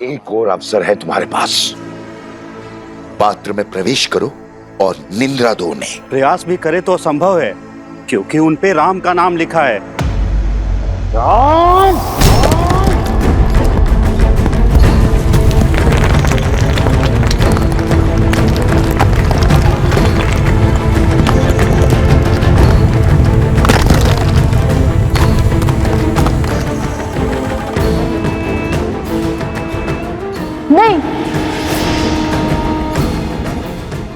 एक और अवसर है तुम्हारे पास। पात्र में प्रवेश करो और निंद्रा दो उन्हें। प्रयास भी करे तो संभव है, क्योंकि उन पे राम का नाम लिखा है। राम! नहीं,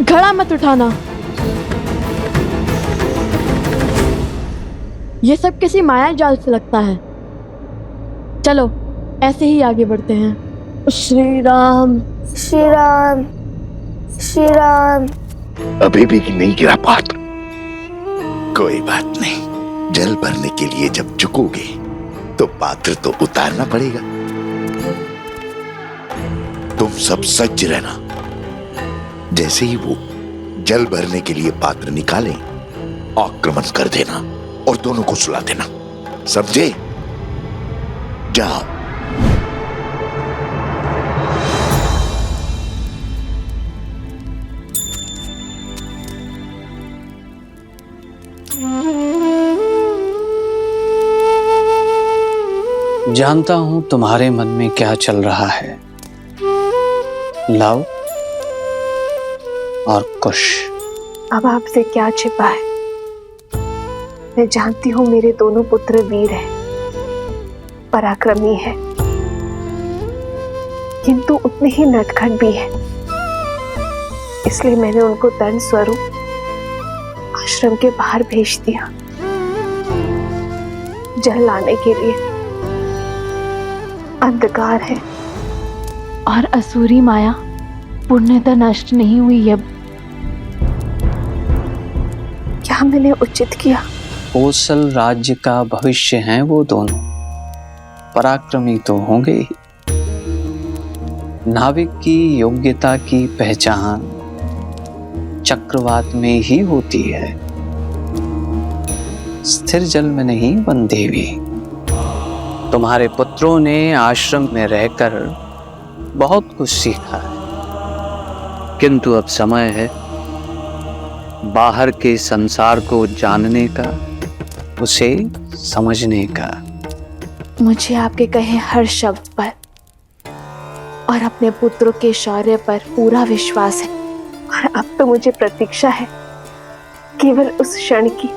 घड़ा मत उठाना। ये सब किसी माया जाल से लगता है। चलो ऐसे ही आगे बढ़ते हैं। श्री राम श्री राम श्री राम। अभी भी नहीं गिरा पात्र। कोई बात नहीं, जल भरने के लिए जब झुकोगे तो पात्र तो उतारना पड़ेगा। तुम सब सज्ज रहना। जैसे ही वो जल भरने के लिए पात्र निकालें, आक्रमण कर देना और दोनों को सुला देना। समझे? जाओ। जानता हूं तुम्हारे मन में क्या चल रहा है। लव और कुश। अब आपसे क्या छिपा है? मैं जानती हूँ मेरे दोनों पुत्र वीर हैं, पराक्रमी हैं, किंतु उतने ही नटखट भी हैं। इसलिए मैंने उनको दंड स्वरूप आश्रम के बाहर भेज दिया, जल लाने के लिए। अंधकार है और असुरी माया पूर्णतः नष्ट नहीं हुई अब। क्या मैंने उचित किया? कोसल राज्य का भविष्य हैं वो दोनों। पराक्रमी तो होंगे ही। नाविक की योग्यता की पहचान चक्रवात में ही होती है, स्थिर जल में नहीं बंदेवी। तुम्हारे पुत्रों ने आश्रम में रहकर बहुत कुछ सीखा है, किंतु अब समय है बाहर के संसार को जानने का, उसे समझने का। मुझे आपके कहे हर शब्द पर और अपने पुत्रों के शौर्य पर पूरा विश्वास है। और अब तो मुझे प्रतीक्षा है केवल उस क्षण की,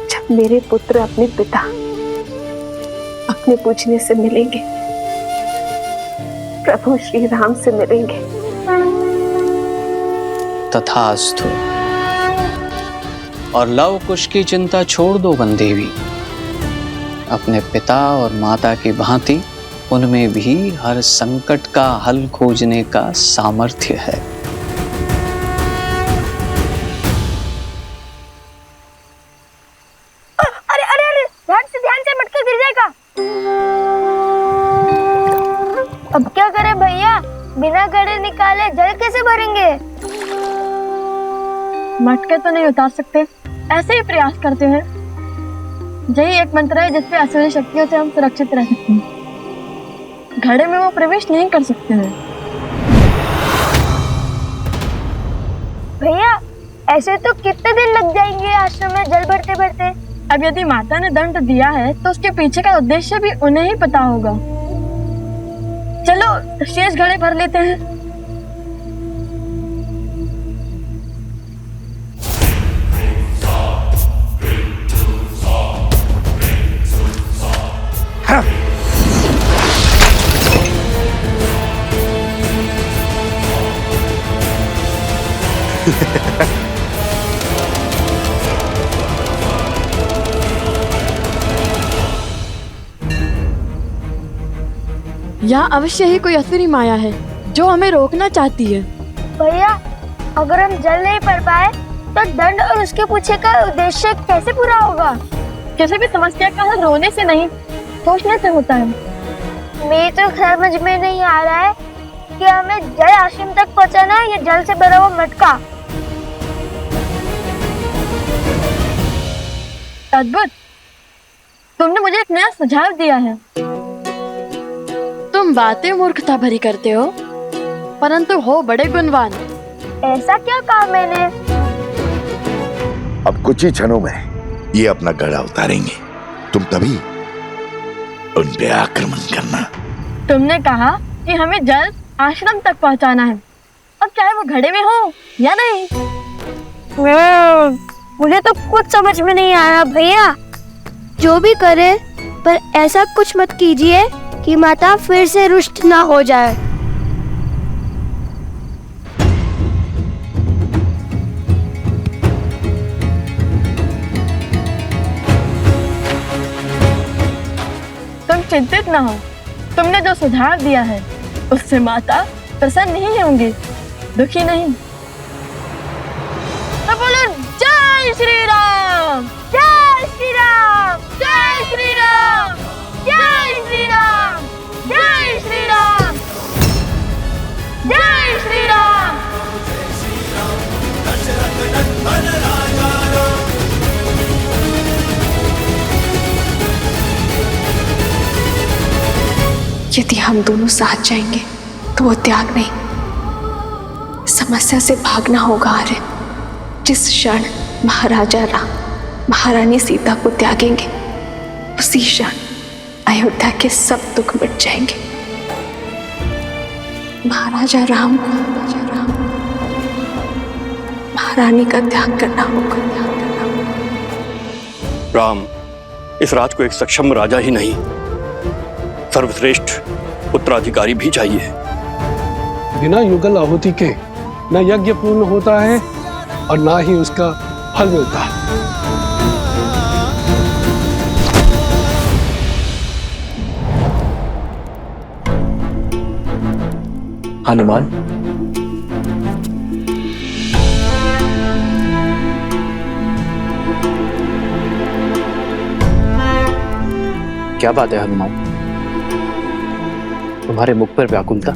जब मेरे पुत्र अपने पिता, अपने पूजने से मिलेंगे, प्रभु श्री राम से मिलेंगे। तथास्तु। और लव कुश की चिंता छोड़ दो बंदेवी। अपने पिता और माता की भांति उनमें भी हर संकट का हल खोजने का सामर्थ्य है। अरे अरे अरे, ध्यान से मटका गिर जाएगा। अब क्या करें भैया? बिना घड़े निकाले जल कैसे भरेंगे? मटके तो नहीं उतार सकते, ऐसे ही प्रयास करते हैं। यही एक मंत्र है जिससे असुरी शक्तियों से हम सुरक्षित रह सकते हैं। घड़े में वो प्रवेश नहीं कर सकते हैं। भैया ऐसे तो कितने दिन लग जाएंगे आश्रम में जल भरते भरते? अब यदि माता ने दंड दिया है तो उसके पीछे का उद्देश्य भी उन्हें ही पता होगा। चलो शेष घड़े भर लेते हैं। यहाँ अवश्य ही कोई असुरी माया है जो हमें रोकना चाहती है। भैया अगर हम जल नहीं भर पाए तो दंड और उसके पीछे का उद्देश्य कैसे पूरा होगा? किसी भी समस्या का हल रोने से नहीं, सोचने से होता है। मेरी तो समझ में नहीं आ रहा है कि हमें जल आश्रम तक पहुंचाना है या जल से भरा हुआ मटका। अद्भुत, तुमने मुझे एक नया सुझाव दिया है। तुम तुम बातें मूर्खता भरी करते हो, परंतु हो बड़े गुणवान। ऐसा क्या कहा मैंने? अब कुछ ही क्षणों में ये अपना गड़ा उतारेंगे, तुम तभी उन पे आक्रमण करना। तुमने कहा कि हमें जल्द आश्रम तक पहुंचाना है, अब चाहे वो घड़े में हो या नहीं। मुझे तो कुछ समझ में नहीं आ रहा भैया। जो भी करे, पर ऐसा कुछ मत कीजिए कि माता फिर से रुष्ट ना हो जाए। तुम चिंतित ना हो, तुमने जो सुझाव दिया है उससे माता प्रसन्न नहीं होंगी, दुखी नहीं। तो बोलो जय श्री राम, जय श्री राम, जय श्री राम, जय श्री राम, जय श्री राम, जय श्री राम। यदि हम दोनों साथ जाएंगे तो वो त्याग नहीं, समस्या से भागना होगा आर्य। जिस क्षण महाराजा राम महारानी सीता को त्यागेंगे, उसी क्षण अयोध्या के सब दुख मिट जाएंगे। महाराजा राम महारानी का त्याग करना होगा। राम इस राज को एक सक्षम राजा ही नहीं, सर्वश्रेष्ठ उत्तराधिकारी भी चाहिए। बिना युगल आहुति के न यज्ञ पूर्ण होता है और ना ही उसका फल मिलता है। हनुमान, क्या बात है हनुमान? तुम्हारे मुख पर व्याकुलता।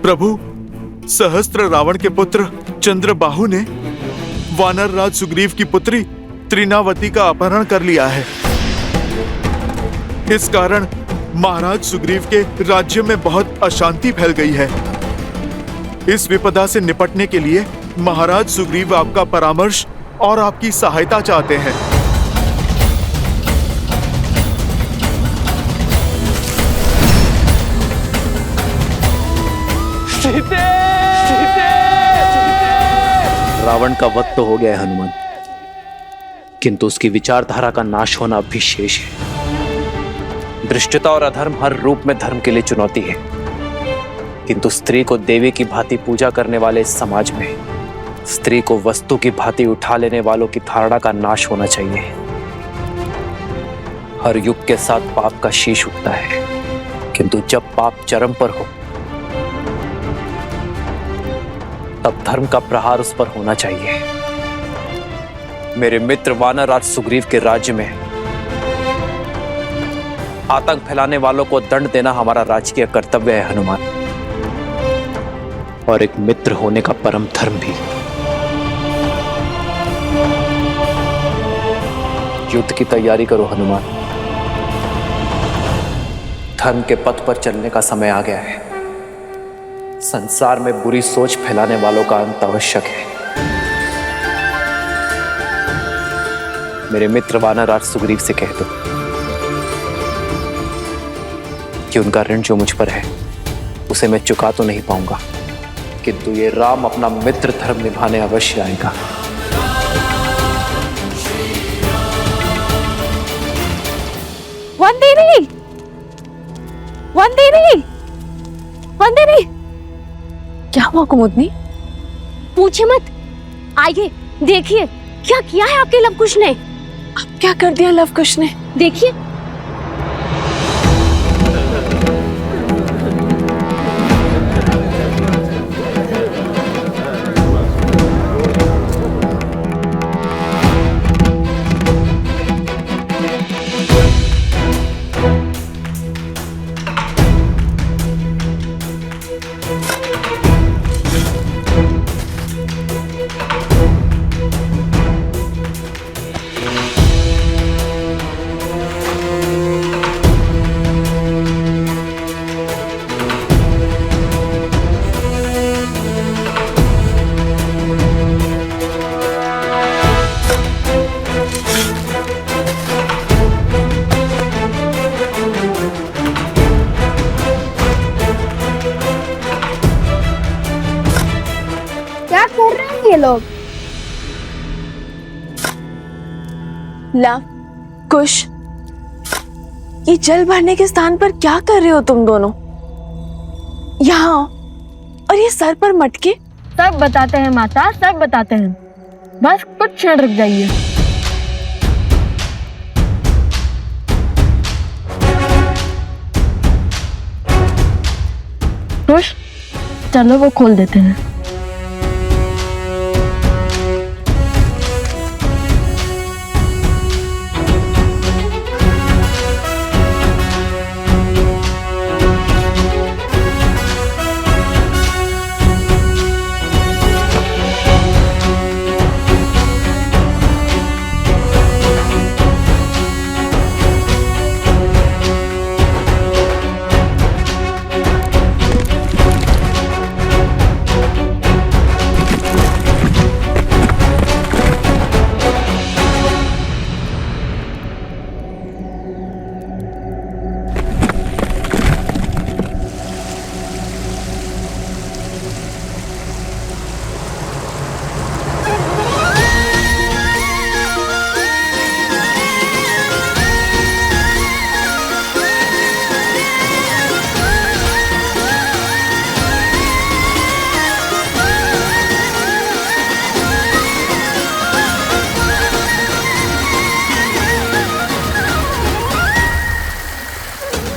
प्रभु, सहस्त्र रावण के पुत्र चंद्रबाहु ने वानर राज सुग्रीव की पुत्री त्रिनावती का अपहरण कर लिया है। इस कारण महाराज सुग्रीव के राज्य में बहुत अशांति फैल गई है। इस विपदा से निपटने के लिए महाराज सुग्रीव आपका परामर्श और आपकी सहायता चाहते हैं। रावण का वध तो हो गया है हनुमान, किंतु उसकी विचारधारा का नाश होना अभी शेष है। दृष्टता और अधर्म हर रूप में धर्म के लिए चुनौती है, किंतु स्त्री को देवी की भांति पूजा करने वाले इस समाज में स्त्री को वस्तु की भांति उठा लेने वालों की धारणा का नाश होना चाहिए। हर युग के साथ पाप का शीश उठता है, किंतु जब पाप चरम पर हो तब धर्म का प्रहार उस पर होना चाहिए। मेरे मित्र वानर राज सुग्रीव के राज्य में आतंक फैलाने वालों को दंड देना हमारा राजकीय कर्तव्य है हनुमान, और एक मित्र होने का परम धर्म भी। युद्ध की तैयारी करो हनुमान, धर्म के पथ पर चलने का समय आ गया है। संसार में बुरी सोच फैलाने वालों का अंत आवश्यक है। मेरे मित्र वानर राज सुग्रीव से कह दो कि उनका ऋण जो मुझ पर है उसे मैं चुका तो नहीं पाऊंगा, किंतु ये राम अपना मित्र धर्म निभाने अवश्य आएगा। वंदिनी, वंदिनी, वंदिनी। क्या हुआ कुमुदनी? पूछे मत, आइए देखिए क्या किया है आपके लवकुश ने। अब क्या कर दिया लवकुश ने? देखिए। ये लोग? लव, कुश, ये जल भरने के स्थान पर क्या कर रहे हो तुम दोनों? यहाँ और ये सर पर मटके? सब बताते हैं माता, सब बताते हैं। बस कुछ क्षण रुक जाइए। खुश, चलो वो खोल देते हैं।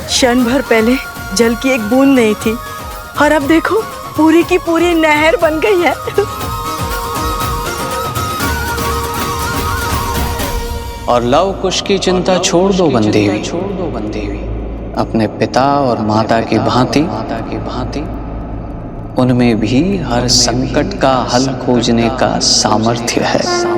क्षण भर पहले जल की एक बूंद नहीं थी और अब देखो पूरी की पूरी नहर बन गई है। और लव कुश की चिंता छोड़ दो बंदेवी, अपने पिता और माता की भांति उनमें भी हर संकट का हल खोजने का सामर्थ्य है।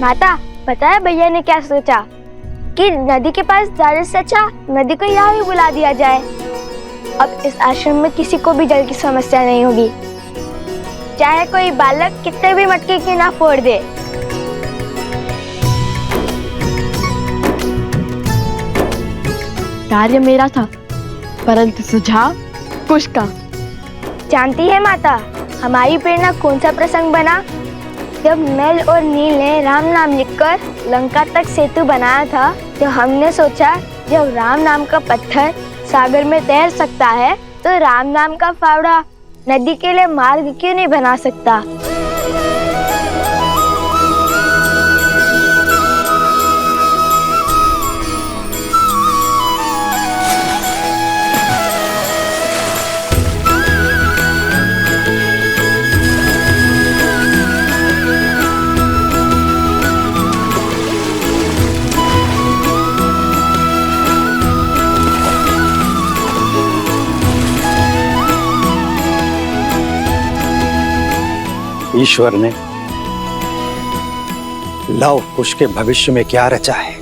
माता, पता है भैया ने क्या सोचा कि नदी के पास जाने से अच्छा नदी को यहाँ भी बुला दिया जाए। अब इस आश्रम में किसी को भी जल की समस्या नहीं होगी, चाहे कोई बालक कितने भी मटके की ना फोड़ दे। कार्य मेरा था, परंतु सुझाव कुश का। जानती है माता, हमारी प्रेरणा कौन सा प्रसंग बना? जब नल और नील ने राम नाम लिखकर लंका तक सेतु बनाया था, तो हमने सोचा जब राम नाम का पत्थर सागर में तैर सकता है, तो राम नाम का फावड़ा नदी के लिए मार्ग क्यों नहीं बना सकता? ईश्वर ने लव कुश के भविष्य में क्या रचा है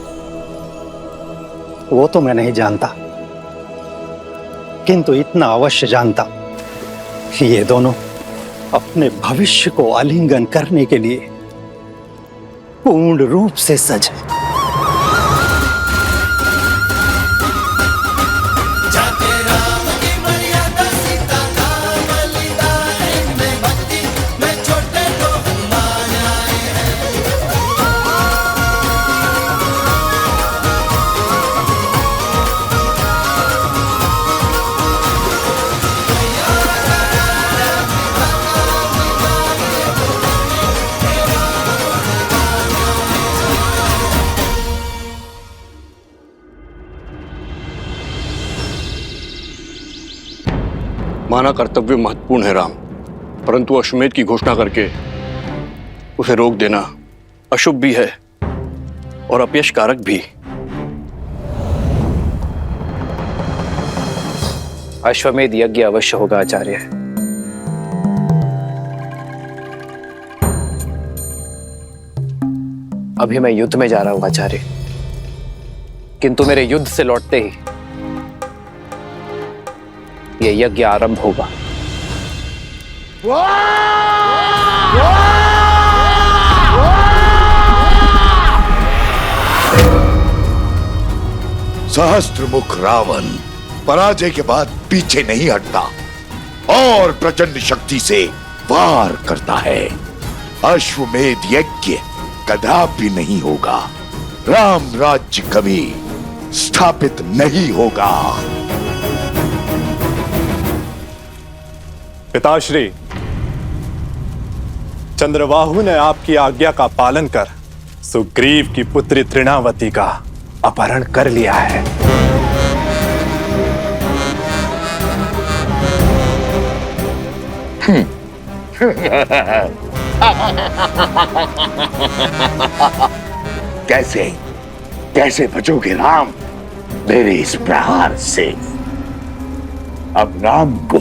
वो तो मैं नहीं जानता, किंतु इतना अवश्य जानता कि ये दोनों अपने भविष्य को आलिंगन करने के लिए पूर्ण रूप से सज है। माना कर्तव्य महत्वपूर्ण है राम, परंतु अश्वमेध की घोषणा करके उसे रोक देना अशुभ भी है और अपयश कारक भी। अश्वमेध यज्ञ अवश्य होगा आचार्य। अभी मैं युद्ध में जा रहा हूं आचार्य, किंतु मेरे युद्ध से लौटते ही ये यज्ञ आरंभ होगा। सहस्त्रमुख रावण पराजय के बाद पीछे नहीं हटता और प्रचंड शक्ति से वार करता है। अश्वमेध यज्ञ कदापि नहीं होगा, राम राज्य कभी स्थापित नहीं होगा। पिताश्री, चंद्रबाहु ने आपकी आज्ञा का पालन कर सुग्रीव की पुत्री तृणावती का अपहरण कर लिया है। कैसे कैसे बचोगे राम मेरे इस प्रहार से? अब राम को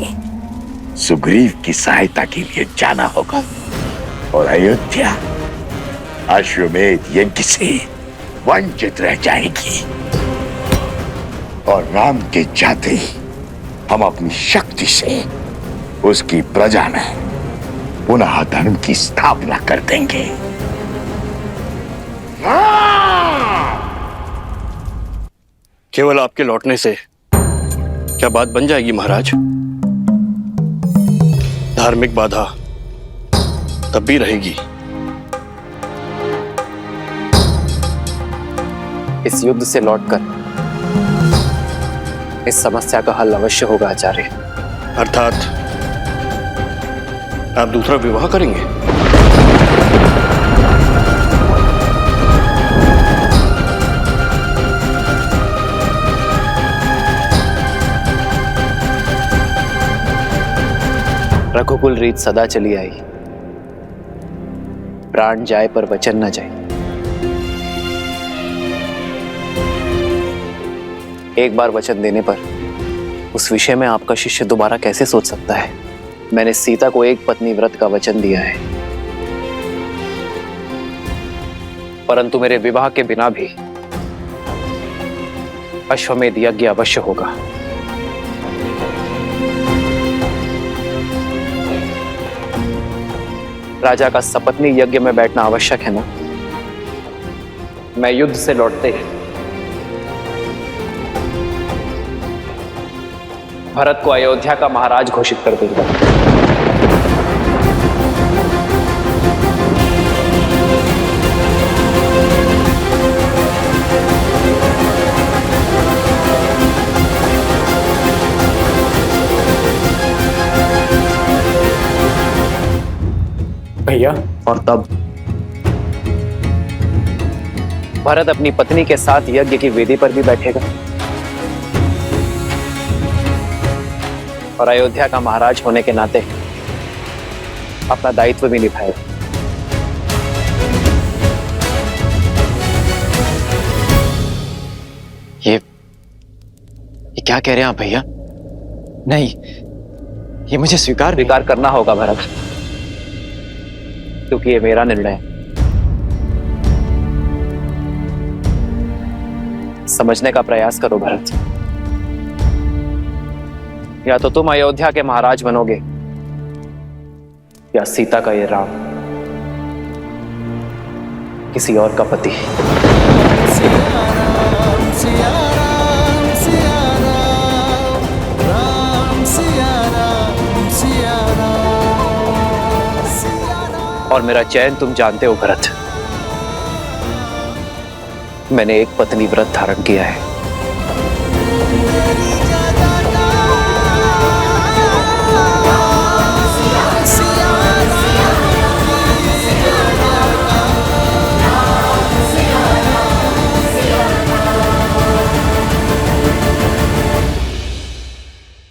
सुग्रीव की सहायता के लिए जाना होगा और अयोध्या अश्वमेध यज्ञ से वंचित रह जाएगी। और राम के जाते ही हम अपनी शक्ति से उसकी प्रजा में पुनः धर्म की स्थापना कर देंगे। केवल आपके लौटने से क्या बात बन जाएगी महाराज? धार्मिक बाधा तब भी रहेगी। इस युद्ध से लौटकर इस समस्या का हल अवश्य होगा आचार्य। अर्थात आप दूसरा विवाह करेंगे? रघुकुल रीत सदा चली आई, प्राण जाए पर वचन न जाए। एक बार वचन देने पर उस विषय में आपका शिष्य दोबारा कैसे सोच सकता है? मैंने सीता को एक पत्नी व्रत का वचन दिया है, परंतु मेरे विवाह के बिना भी अश्वमेध यज्ञ अवश्य होगा। राजा का सपत्नी यज्ञ में बैठना आवश्यक है ना? मैं युद्ध से लौटते ही भरत को अयोध्या का महाराज घोषित कर दूंगा। भैया, और तब भरत अपनी पत्नी के साथ यज्ञ की वेदी पर भी बैठेगा और अयोध्या का महाराज होने के नाते अपना दायित्व भी निभाएगा। ये क्या कह रहे हैं आप भैया? नहीं, ये मुझे स्वीकार करना होगा भरत। क्योंकि ये मेरा निर्णय है। समझने का प्रयास करो भरत। या तो तुम अयोध्या के महाराज बनोगे या सीता का ये राम किसी और का पति। और मेरा चयन तुम जानते हो भरत। मैंने एक पत्नी व्रत धारण किया है।